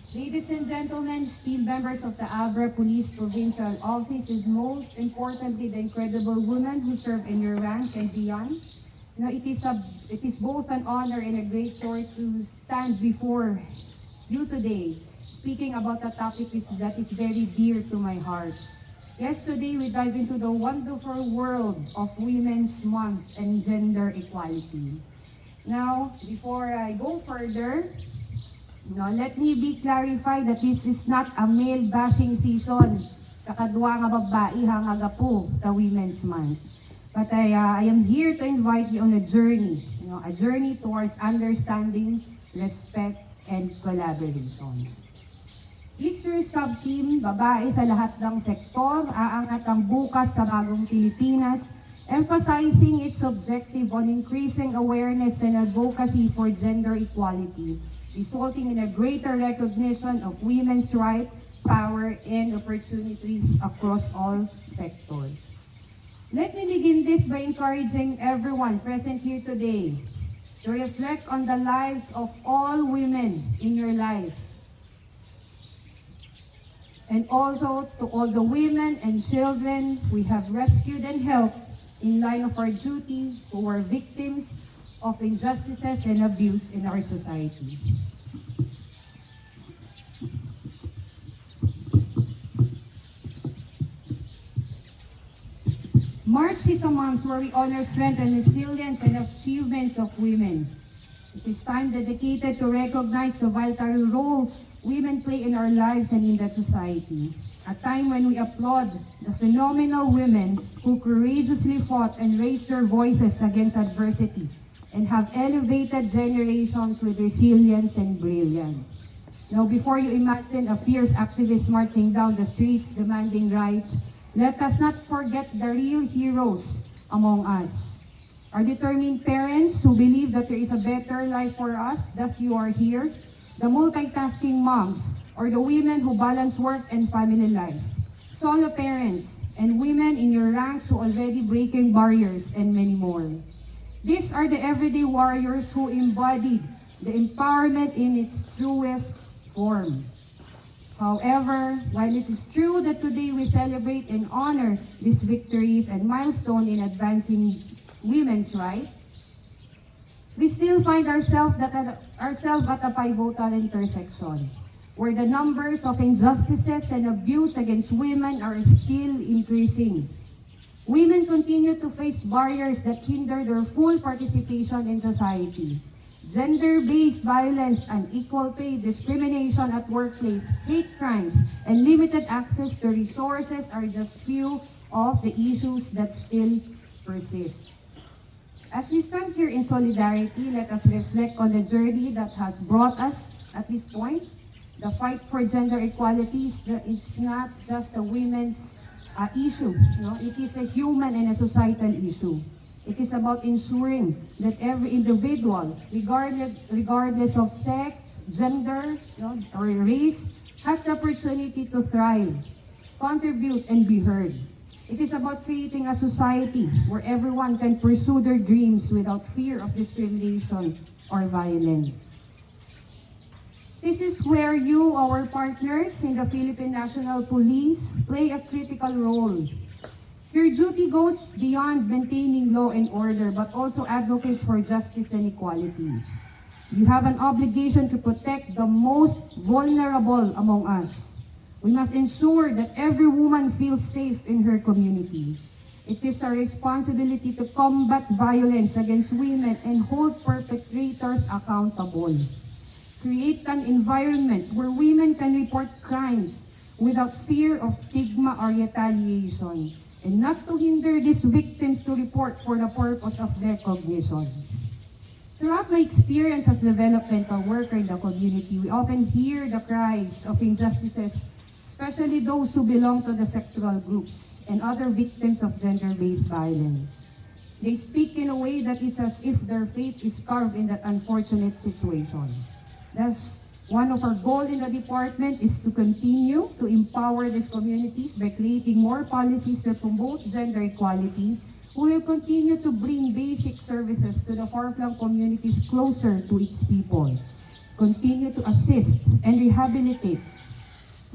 Ladies and gentlemen, esteemed members of the Abra Police Provincial Office, is most importantly the incredible women who serve in your ranks and beyond. It is both an honor and a great joy to stand before you today, speaking about a topic that is very dear to my heart. Yes, today we dive into the wonderful world of Women's Month and gender equality. Now, before I go further, let me be clarified that this is not a male bashing season. Kakadwa nga babae hangaga po the Women's Month. But I am here to invite you on a journey, a journey towards understanding, respect, and collaboration. Easter SWAD-Team, babae sa lahat ng sektor, aangat ang bukas sa bagong Pilipinas, emphasizing its objective on increasing awareness and advocacy for gender equality, resulting in a greater recognition of women's rights, power, and opportunities across all sectors. Let me begin this by encouraging everyone present here today to reflect on the lives of all women in your life, and also to all the women and children we have rescued and helped in line of our duty who are victims of injustices and abuse in our society. March is a month where we honor strength and resilience and achievements of women. It is time dedicated to recognize the vital role women play in our lives and in that society. A time when we applaud the phenomenal women who courageously fought and raised their voices against adversity and have elevated generations with resilience and brilliance. Now, before you imagine a fierce activist marching down the streets demanding rights, let us not forget the real heroes among us. Our determined parents who believe that there is a better life for us, thus you are here. The multitasking moms, or the women who balance work and family life. Solo parents, and women in your ranks who already breaking barriers, and many more. These are the everyday warriors who embodied the empowerment in its truest form. However, while it is true that today we celebrate and honor these victories and milestones in advancing women's rights, we still find ourselves at a pivotal intersection, where the numbers of injustices and abuse against women are still increasing. Women continue to face barriers that hinder their full participation in society. Gender-based violence, unequal pay, discrimination at workplace, hate crimes, and limited access to resources are just few of the issues that still persist. As we stand here in solidarity, let us reflect on the journey that has brought us at this point. The fight for gender equality, it's not just a women's issue. It is a human and a societal issue. It is about ensuring that every individual, regardless of sex, gender, or race, has the opportunity to thrive, contribute, and be heard. It is about creating a society where everyone can pursue their dreams without fear of discrimination or violence. This is where you, our partners in the Philippine National Police, play a critical role. Your duty goes beyond maintaining law and order, but also advocates for justice and equality. You have an obligation to protect the most vulnerable among us. We must ensure that every woman feels safe in her community. It is our responsibility to combat violence against women and hold perpetrators accountable. Create an environment where women can report crimes without fear of stigma or retaliation, and not to hinder these victims to report for the purpose of recognition. Throughout my experience as a developmental worker in the community, we often hear the cries of injustices, especially those who belong to the sectoral groups and other victims of gender-based violence. They speak in a way that it's as if their fate is carved in that unfortunate situation. Thus, one of our goals in the department is to continue to empower these communities by creating more policies to promote gender equality. We will continue to bring basic services to the far-flung communities closer to its people. continue to assist and rehabilitate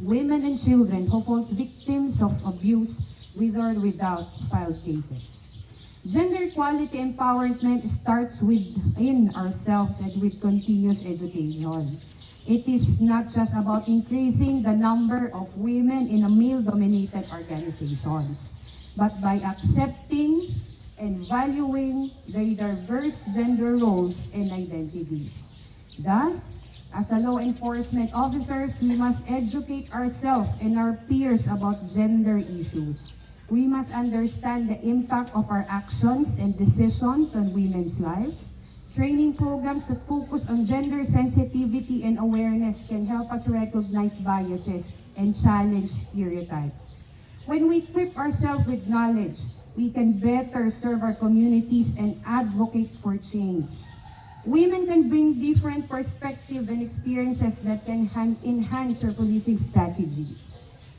women and children who falls victims of abuse with or without filed cases. Gender equality empowerment starts within ourselves and with continuous education. It is not just about increasing the number of women in a male-dominated organizations, but by accepting and valuing the diverse gender roles and identities. Thus, as a law enforcement officers, we must educate ourselves and our peers about gender issues. We must understand the impact of our actions and decisions on women's lives. Training programs that focus on gender sensitivity and awareness can help us recognize biases and challenge stereotypes. When we equip ourselves with knowledge, we can better serve our communities and advocate for change. Women can bring different perspectives and experiences that can enhance our policing strategies.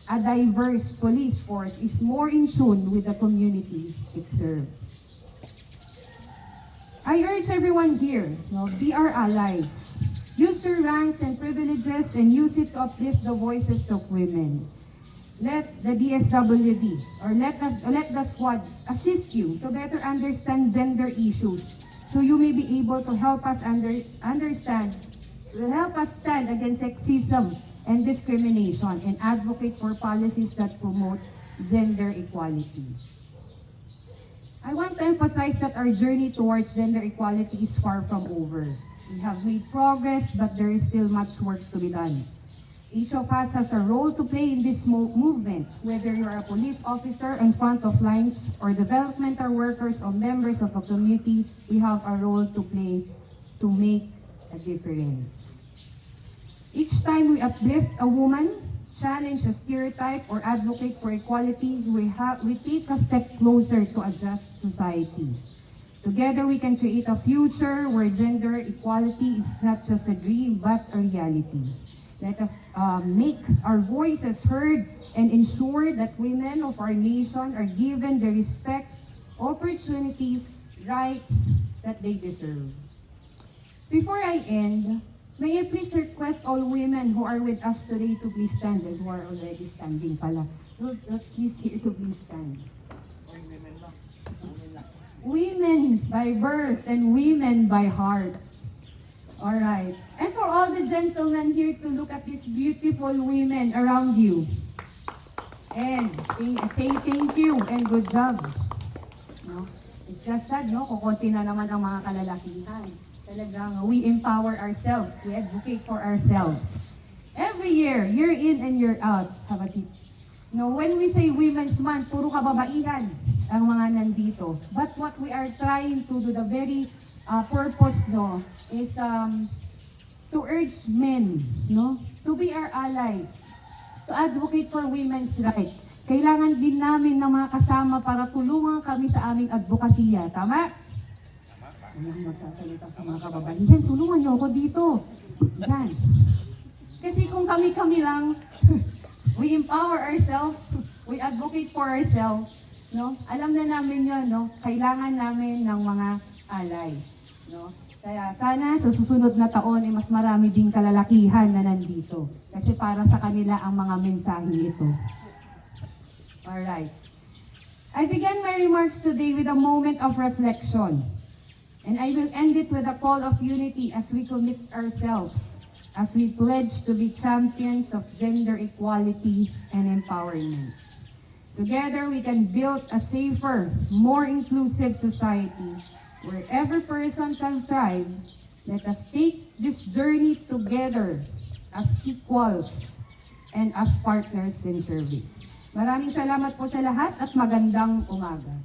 A diverse police force is more in tune with the community it serves. I urge everyone here, be our allies. Use your ranks and privileges and use it to uplift the voices of women. Let the DSWD or let the SWAD assist you to better understand gender issues so you may be able to help us stand against sexism and discrimination and advocate for policies that promote gender equality. I want to emphasize that our journey towards gender equality is far from over. We have made progress, but there is still much work to be done. Each of us has a role to play in this movement, whether you are a police officer in front of lines or developmental workers or members of a community, we have a role to play to make a difference. Each time we uplift a woman, challenge a stereotype, or advocate for equality, we take a step closer to a just society. Together, we can create a future where gender equality is not just a dream, but a reality. Let us make our voices heard and ensure that women of our nation are given the respect, opportunities, rights that they deserve. Before I end, may I please request all women who are with us today to please stand and who are already standing pala. Please here to please stand. Women by birth and women by heart. Alright. And for all the gentlemen here to look at these beautiful women around you. And say thank you and good job. No? It's just sad, no? Kukunti na naman ang mga kalalakihan. Talagang we empower ourselves. We advocate for ourselves. Every year in and year out. Have a seat. No, when we say Women's Month, puro kababaihan ang mga nandito. But what we are trying to do, the very purpose is to urge men, to be our allies, to advocate for women's rights. Kailangan din namin ng mga kasama para tulungan kami sa aming advokasya. Tama? Walang magsasalita sa mga kababaihan. Tulungan niyo ako dito. Yan. Kasi kung kami-kami lang, we empower ourselves, we advocate for ourselves, alam na namin yun, kailangan namin ng mga allies. Kaya sana sa susunod na taon ay mas marami ding kalalakihan na nandito. Kasi para sa kanila ang mga mensaheng ito. Alright. I began my remarks today with a moment of reflection. And I will end it with a call of unity as we commit ourselves, as we pledge to be champions of gender equality and empowerment. Together, we can build a safer, more inclusive society where every person can thrive. Let us take this journey together as equals and as partners in service. Maraming salamat po sa lahat at magandang umaga.